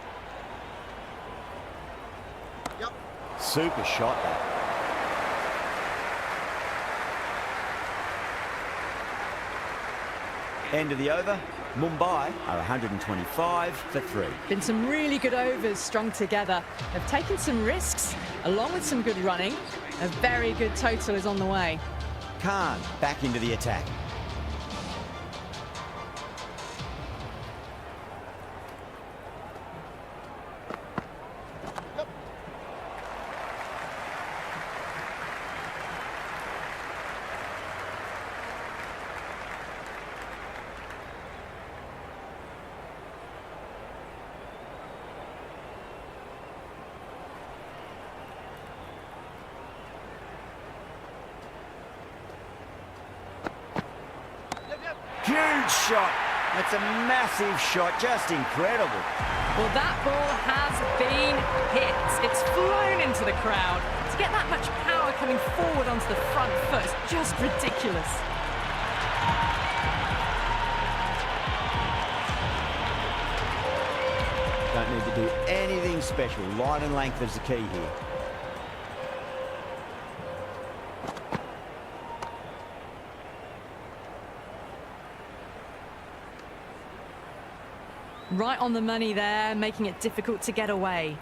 Super shot that. End of the over. Mumbai are 125 for 3. Been some really good overs strung together. They've taken some risks, along with some good running. A very good total is on the way. Khan back into the attack. Huge shot. That's a massive shot. Just incredible. Well, that ball has been hit. It's flown into the crowd. To get that much power coming forward onto the front foot is just ridiculous. Don't need to do anything special. Line and length is the key here. Right on the money there, making it difficult to get away.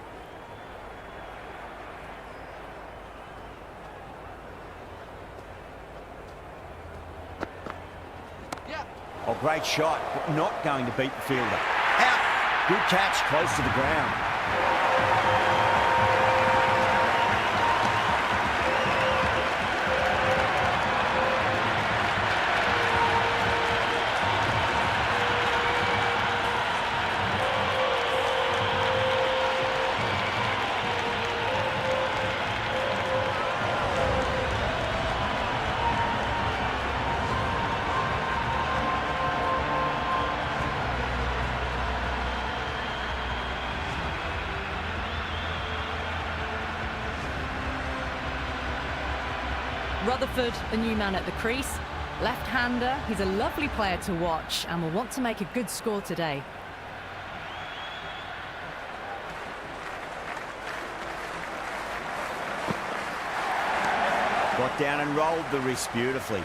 Oh, great shot, but not going to beat the fielder. Out. Good catch, close to the ground. Rutherford, the new man at the crease. Left-hander, he's a lovely player to watch and will want to make a good score today. Got down and rolled the wrist beautifully.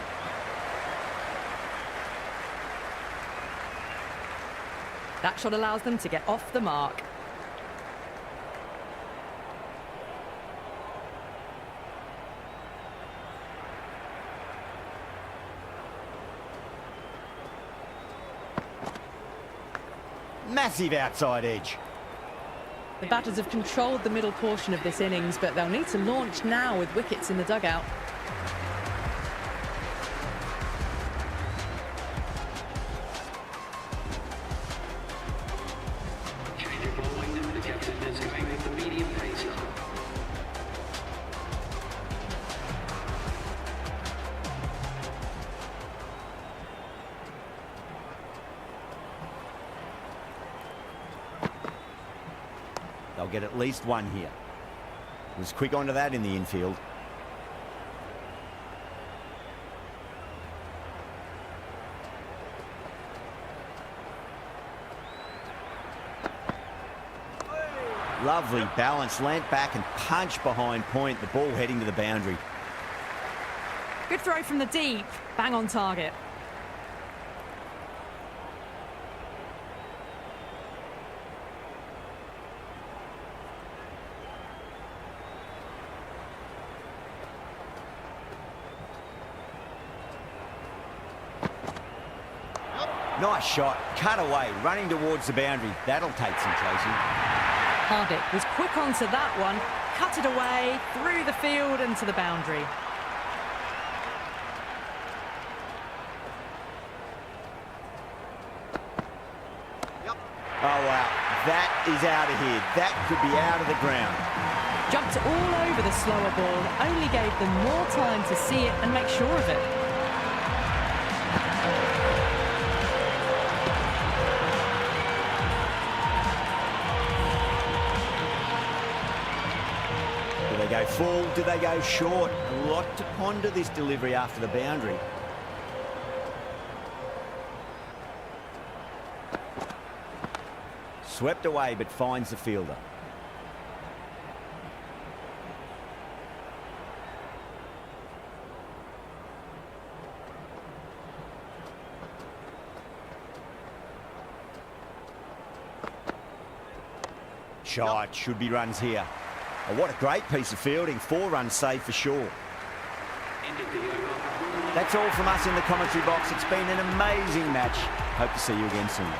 That shot allows them to get off the mark. Massive outside edge. The batters have controlled the middle portion of this innings, but they'll need to launch now with wickets in the dugout. Change of bowling, the captain is going with the medium pacer. They'll get at least one here. Was quick onto that in the infield. Lovely balance, leant back and punch behind point. The ball heading to the boundary. Good throw from the deep, bang on target. Nice shot, cut away, running towards the boundary. That'll take some chasing. Hardik was quick onto that one, cut it away, through the field and to the boundary. Oh, wow. That is out of here. That could be out of the ground. Jumped all over the slower ball, only gave them more time to see it and make sure of it. Do they go full? Do they go short? A lot to ponder this delivery after the boundary. Swept away, but finds the fielder. Shot, should be runs here. Oh, what a great piece of fielding. 4 runs saved for sure. That's all from us in the commentary box. It's been an amazing match. Hope to see you again soon.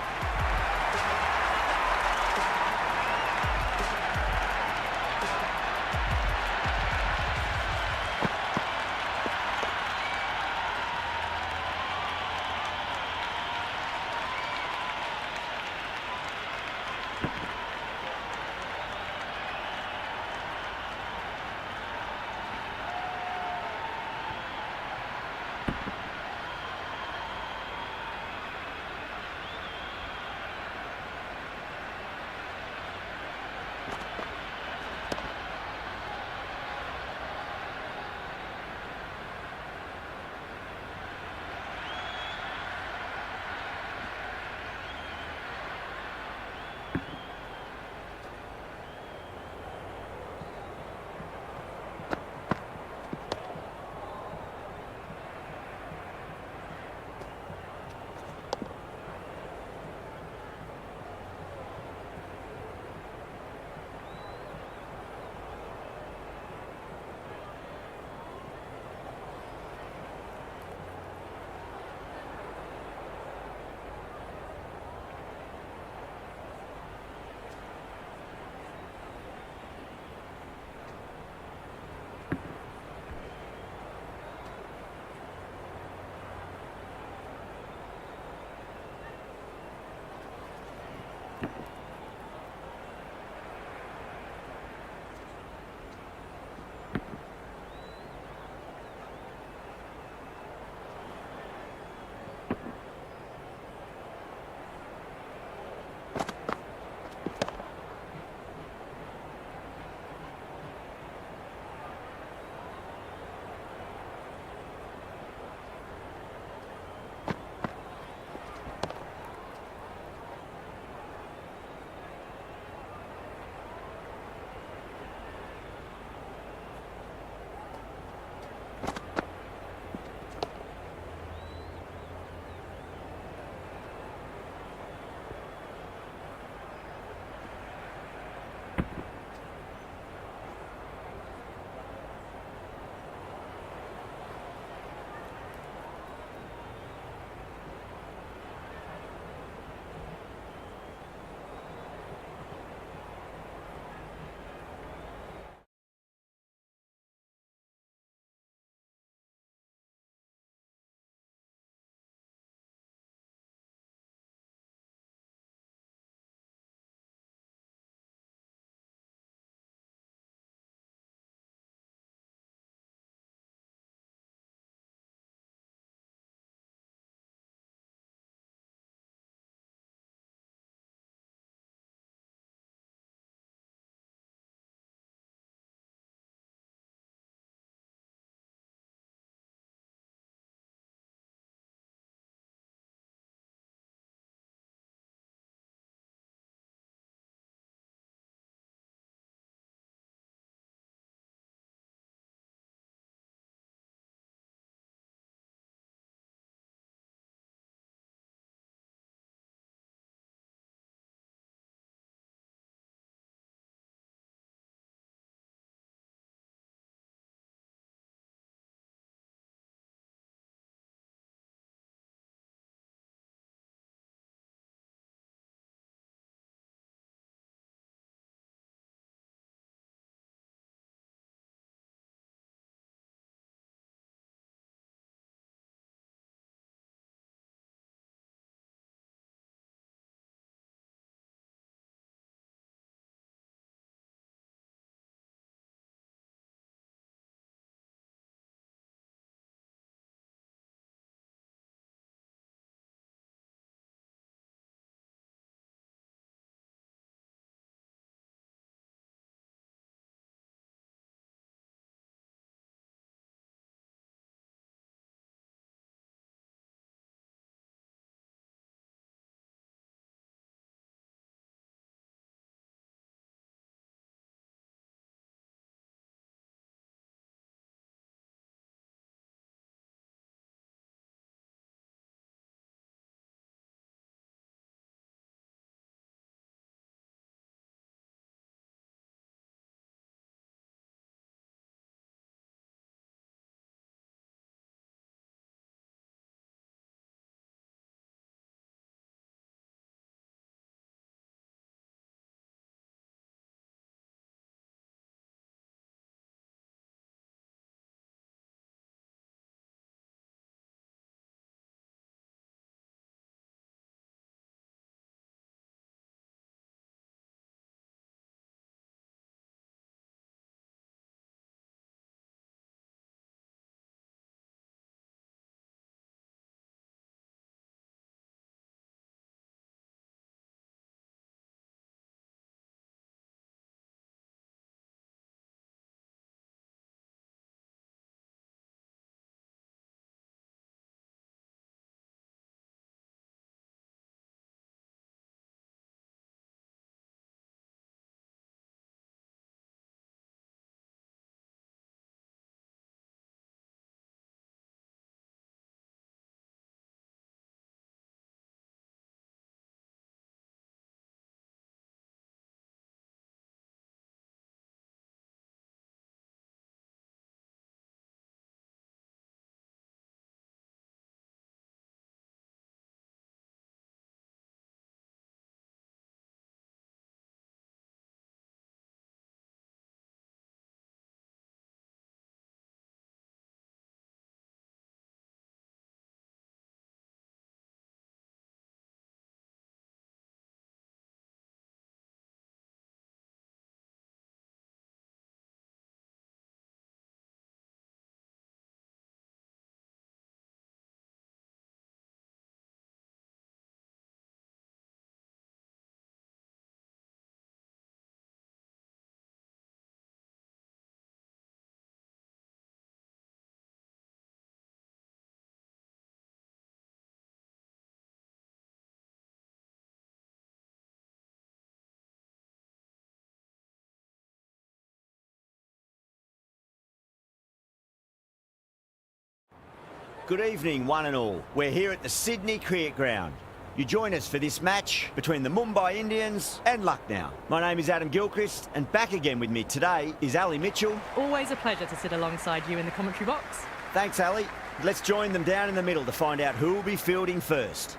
Good evening, one and all. We're here at the Sydney Cricket Ground. You join us for this match between the Mumbai Indians and Lucknow. My name is Adam Gilchrist, and back again with me today is Ali Mitchell. Always a pleasure to sit alongside you in the commentary box. Thanks, Ali. Let's join them down in the middle to find out who will be fielding first.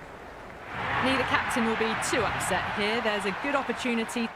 Neither captain will be too upset here. There's a good opportunity